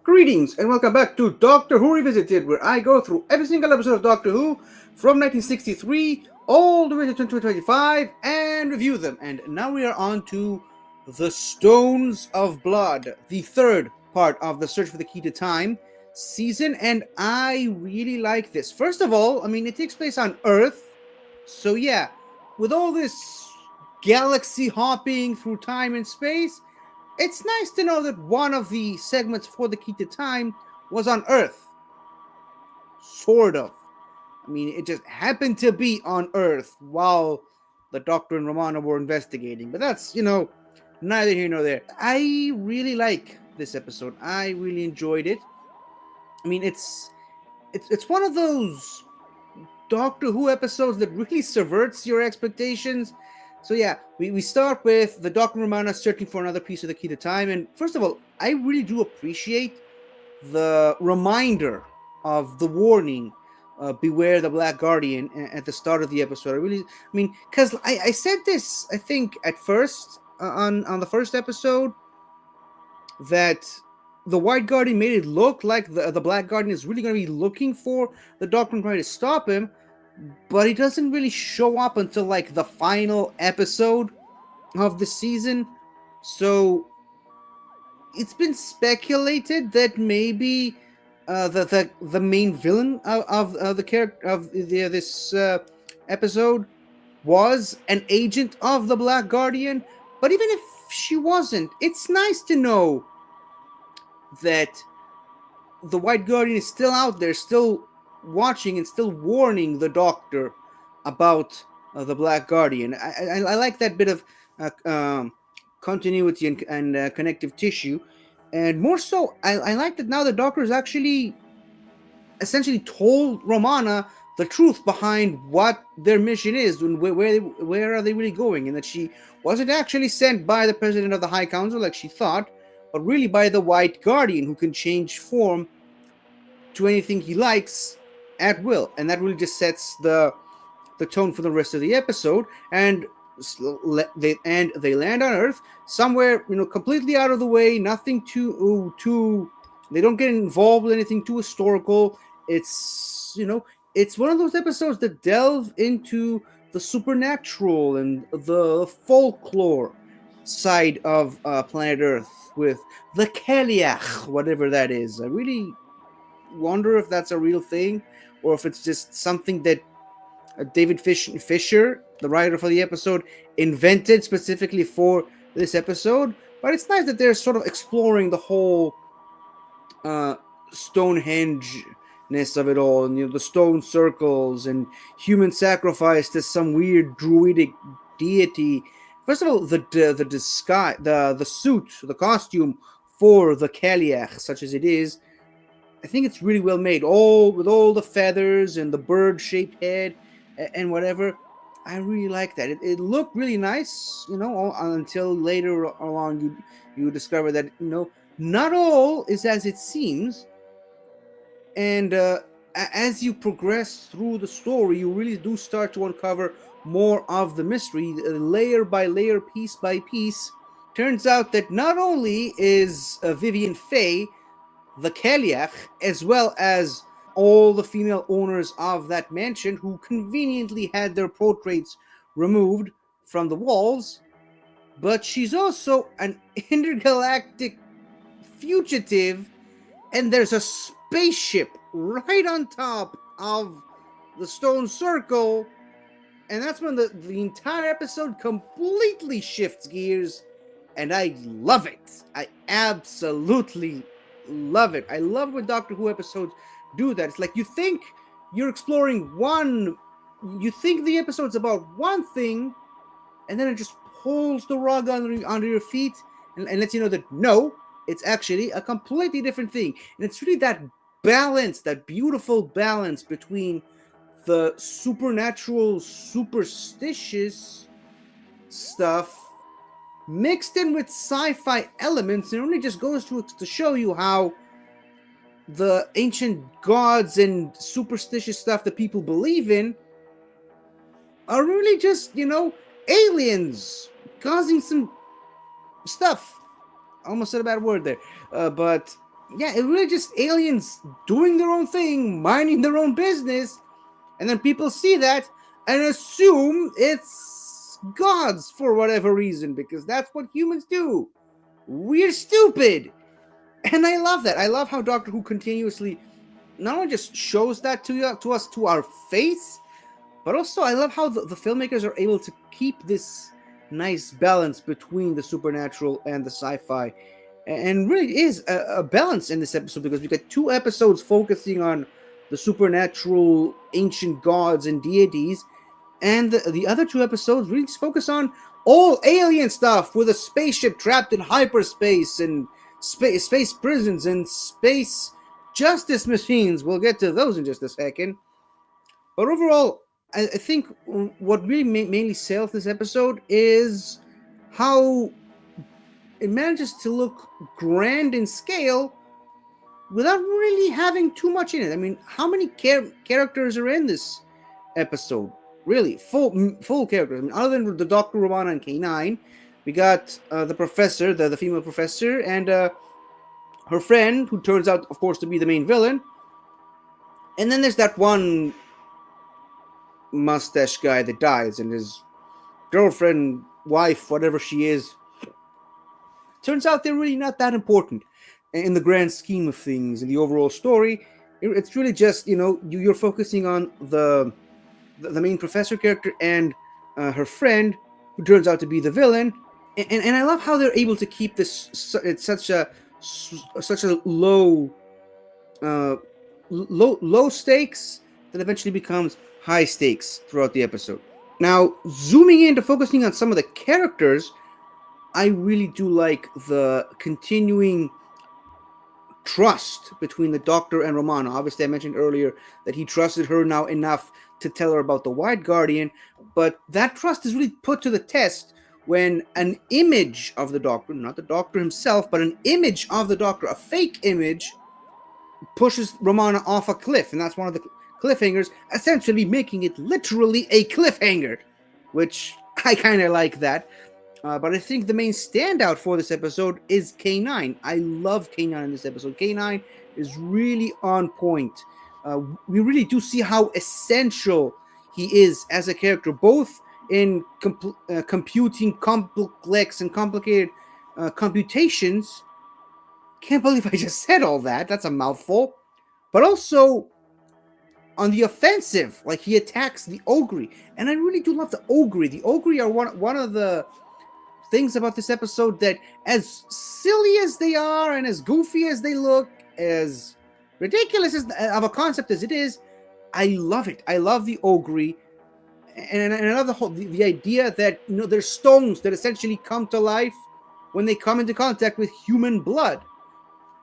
Greetings and welcome back to Doctor Who Revisited, where I go through every single episode of Doctor Who from 1963 all the way to 2025 and review them. And now we are on to The Stones of Blood, the third part of the Search for the Key to Time season. And I really like this. First of all, it takes place on Earth. So, yeah, with all this galaxy hopping through time and space, it's nice to know that one of the segments for the Key to Time was on Earth. Sort of. It just happened to be on Earth while the Doctor and Romana were investigating. But that's, neither here nor there. I really like this episode. I really enjoyed it. It's one of those Doctor Who episodes that really subverts your expectations. So yeah, we start with the Doctor and Romana searching for another piece of the Key to Time. And first of all, I really do appreciate the reminder of the warning, beware the Black Guardian, at the start of the episode. Because I said this, I think, at first, on the first episode, that the White Guardian made it look like the Black Guardian is really going to be looking for the Doctor and trying to stop him, but he doesn't really show up until like the final episode of the season. So it's been speculated that maybe the main villain of the character of this episode was an agent of the Black Guardian. But even if she wasn't, it's nice to know that the White Guardian is still out there, still watching and still warning the Doctor about the Black Guardian. I like that bit of continuity and connective tissue. And more so, I like that now the Doctor has actually essentially told Romana the truth behind what their mission is and where are they really going, and that she wasn't actually sent by the President of the High Council like she thought, but really by the White Guardian, who can change form to anything he likes at will. And that really just sets the tone for the rest of the episode. And they land on Earth somewhere, completely out of the way, nothing too. They don't get involved with anything too historical. It's one of those episodes that delve into the supernatural and the folklore side of planet Earth with the Keliach, whatever that is. I really wonder if that's a real thing or if it's just something that David Fisher, the writer for the episode, invented specifically for this episode. But it's nice that they're sort of exploring the whole Stonehenge-ness of it all, and the stone circles and human sacrifice to some weird druidic deity. First of all, the disguise, the suit, the costume for the Keliach, such as it is, I think it's really well made. All with all the feathers and the bird-shaped head and whatever. I really like that. It looked really nice, until later along you discover that not all is as it seems, and as you progress through the story, you really do start to uncover more of the mystery, layer by layer, piece by piece. Turns out that not only is Vivian Faye the Keliach, as well as all the female owners of that mansion who conveniently had their portraits removed from the walls, but she's also an intergalactic fugitive, and there's a spaceship right on top of the stone circle, and that's when the entire episode completely shifts gears, and I love it. I absolutely love it. I love when Doctor Who episodes do that. It's like you think you're exploring you think the episode's about one thing, and then it just pulls the rug under your feet and lets you know that no, it's actually a completely different thing. And it's really that balance, that beautiful balance between the supernatural, superstitious stuff mixed in with sci-fi elements. And it only just goes to show you how the ancient gods and superstitious stuff that people believe in are really just, aliens causing some stuff. I almost said a bad word there. But yeah, it really just aliens doing their own thing, minding their own business, and then people see that and assume it's gods for whatever reason, because that's what humans do. We're stupid. And I love that. I love how Doctor Who continuously not only just shows that to us to our face, but also I love how the filmmakers are able to keep this nice balance between the supernatural and the sci-fi. And really is a balance in this episode, because we got 2 episodes focusing on the supernatural ancient gods and deities, and the other 2 episodes really just focus on all alien stuff with a spaceship trapped in hyperspace and space prisons and space justice machines. We'll get to those in just a second. But overall, I think what really mainly sells this episode is how it manages to look grand in scale without really having too much in it. I mean, how many characters are in this episode? Really, full characters. I mean, other than the Dr. Romana and K9, we got the professor, the female professor, and her friend, who turns out, of course, to be the main villain. And then there's that one mustache guy that dies, and his girlfriend, wife, whatever she is. Turns out they're really not that important in the grand scheme of things, in the overall story. It's really just, you're focusing on the main professor character and her friend, who turns out to be the villain. And I love how they're able to keep this at such a low stakes that eventually becomes high stakes throughout the episode. Now, zooming into focusing on some of the characters, I really do like the continuing trust between the Doctor and Romana. Obviously, I mentioned earlier that he trusted her now enough to tell her about the White Guardian, but that trust is really put to the test when an image of the Doctor, not the Doctor himself, but an image of the Doctor, a fake image, pushes Romana off a cliff, and that's one of the cliffhangers, essentially making it literally a cliffhanger, which I kind of like that. But I think the main standout for this episode is K9. I love K9 in this episode. K9 is really on point. We really do see how essential he is as a character, both in computing complex and complicated computations. Can't believe I just said all that. That's a mouthful. But also on the offensive, like he attacks the Ogre. And I really do love the Ogre. The Ogre are one of the things about this episode that, as silly as they are and as goofy as they look, as ridiculous of a concept as it is, I love it. I love the Ogre. And I love the idea that there's stones that essentially come to life when they come into contact with human blood,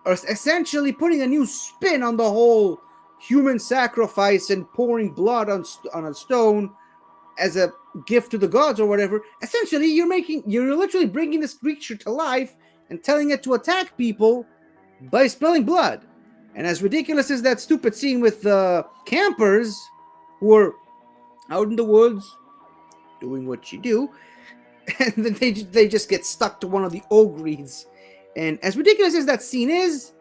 or essentially putting a new spin on the whole human sacrifice and pouring blood on a stone as a gift to the gods or whatever. Essentially, you're literally bringing this creature to life and telling it to attack people by spilling blood. And as ridiculous as that stupid scene with the campers who are out in the woods doing what you do, and then they just get stuck to one of the ogres. And as ridiculous as that scene is,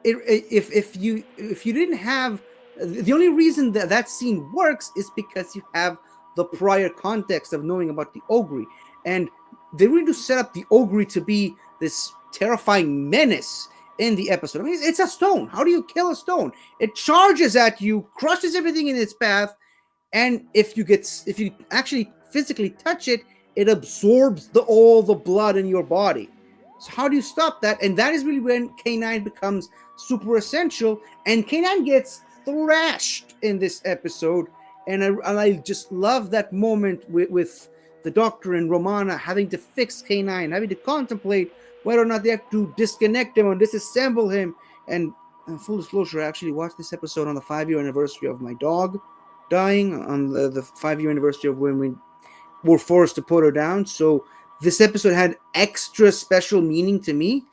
if you didn't have, the only reason that scene works is because you have the prior context of knowing about the Ogre. And they really do set up the Ogre to be this terrifying menace in the episode. I mean, it's a stone. How do you kill a stone? It charges at you, crushes everything in its path, and if you actually physically touch it, it absorbs all the blood in your body. So how do you stop that? And that is really when K9 becomes super essential, and K9 gets thrashed in this episode. And I just love that moment with the Doctor and Romana having to fix K9, having to contemplate whether or not they have to disconnect him or disassemble him. And full disclosure, I actually watched this episode on the 5-year anniversary of my dog dying, on the 5-year anniversary of when we were forced to put her down. So this episode had extra special meaning to me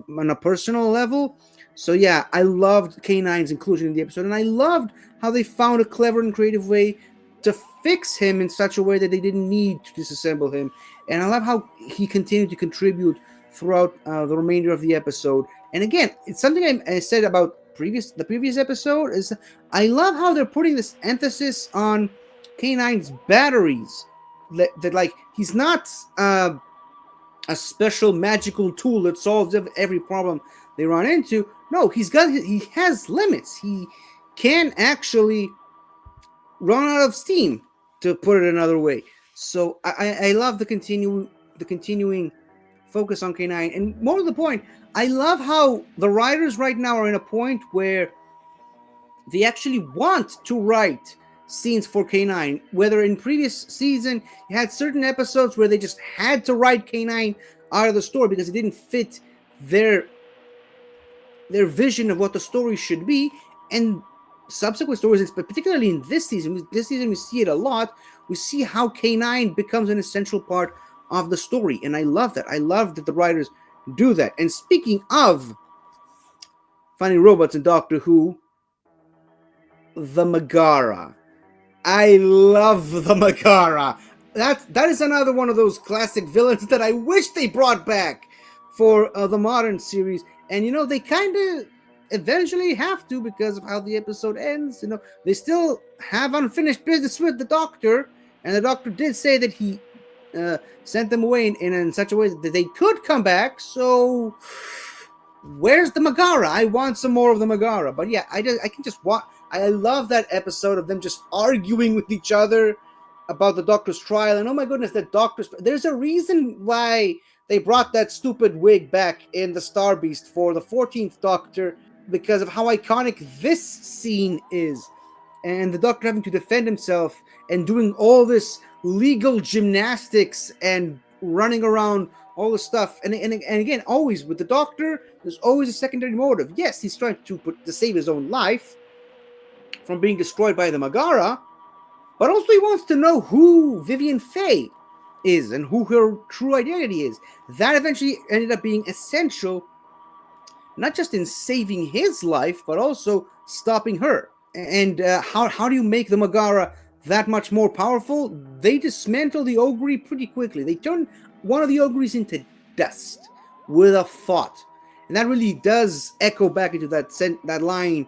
on a personal level. So yeah, I loved K9's inclusion in the episode, and I loved how they found a clever and creative way to fix him in such a way that they didn't need to disassemble him. And I love how he continued to contribute throughout the remainder of the episode. And again, it's something I said about the previous episode is I love how they're putting this emphasis on K9's batteries. That like he's not a special magical tool that solves every problem they run into. No, he has limits. He can actually run out of steam, to put it another way. So I love the continuing focus on K9, and more to the point, I love how the writers right now are in a point where they actually want to write scenes for K9. Whether in previous season you had certain episodes where they just had to write K9 out of the story because it didn't fit their vision of what the story should be, and subsequent stories, but particularly in this season we see it a lot. We see how K9 becomes an essential part of the story, and I love that. I love that the writers do that. And speaking of finding robots in Doctor Who, the Megara. I love the Megara. That is another one of those classic villains that I wish they brought back for the modern series. And they kind of eventually have to, because of how the episode ends. They still have unfinished business with the Doctor, and the Doctor did say that he sent them away in such a way that they could come back. So where's the Megara? I want some more of the Megara. But yeah, I can just watch. I love that episode of them just arguing with each other about the Doctor's trial. And oh my goodness, that Doctor's... There's a reason why they brought that stupid wig back in the Star Beast for the 14th Doctor, because of how iconic this scene is. And the Doctor having to defend himself and doing all this legal gymnastics and running around all the stuff. And again, always with the Doctor, there's always a secondary motive. Yes, he's trying to save his own life from being destroyed by the Megara, but also he wants to know who Vivian Faye is and who her true identity is. That eventually ended up being essential, not just in saving his life, but also stopping her. And how do you make the Megara that much more powerful? They dismantle the Ogre pretty quickly. They turn one of the Ogres into dust with a thought. And that really does echo back into that line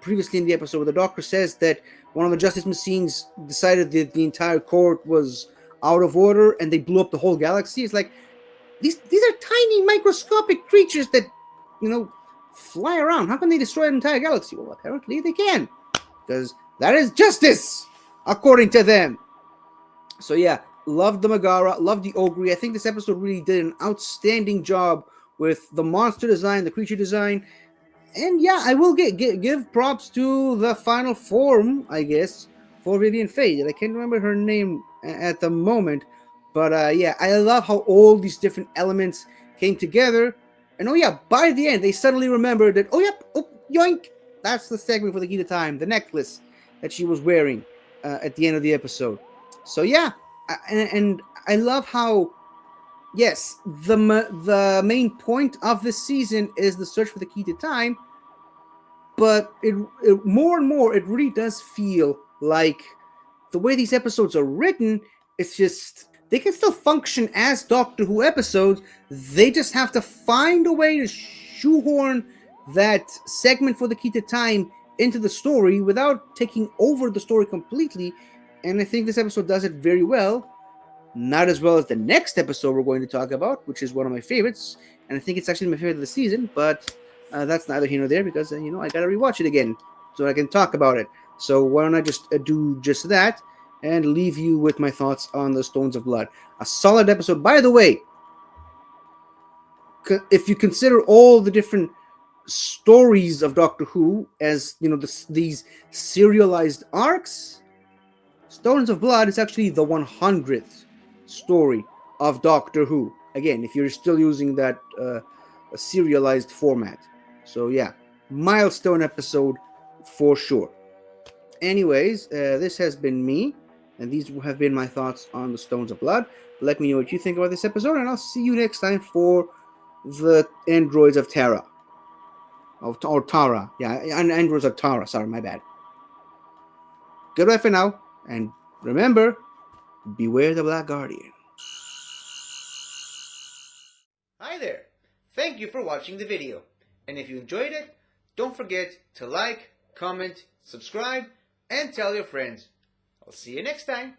previously in the episode where the Doctor says that one of the Justice Machines decided that the entire court was out of order and they blew up the whole galaxy. It's like, these are tiny microscopic creatures that, fly around. How can they destroy an entire galaxy? Well, apparently they can, because that is justice, according to them. So yeah, loved the Megara, loved the Ogre. I think this episode really did an outstanding job with the monster design, the creature design. And yeah, I will give props to the final form, I guess, for Vivian Faye. I can't remember her name at the moment. But yeah, I love how all these different elements came together. And oh yeah, by the end, they suddenly remembered that, oh yep, oh, yoink, that's the segment for the Key to Time, the necklace that she was wearing at the end of the episode. So yeah, and I love how, yes, the main point of this season is the search for the Key to Time, but it more and more, it really does feel like the way these episodes are written, it's just, they can still function as Doctor Who episodes. They just have to find a way to shoehorn that segment for the Key to Time into the story without taking over the story completely. And I think this episode does it very well. Not as well as the next episode we're going to talk about, which is one of my favorites. And I think it's actually my favorite of the season, but that's neither here nor there, because, I got to rewatch it again so I can talk about it. So why don't I just do just that and leave you with my thoughts on the Stones of Blood. A solid episode. By the way, if you consider all the different stories of Doctor Who as, these serialized arcs, Stones of Blood is actually the 100th story of Doctor Who. Again, if you're still using that serialized format. So yeah, milestone episode for sure. Anyways, this has been me, and these have been my thoughts on the Stones of Blood. Let me know what you think about this episode, and I'll see you next time for the Androids of Terra. Or Tara. Yeah, Androids of Tara. Sorry, my bad. Goodbye for now, and remember, beware the Black Guardian. Hi there. Thank you for watching the video. And if you enjoyed it, don't forget to like, comment, subscribe, and tell your friends. I'll see you next time.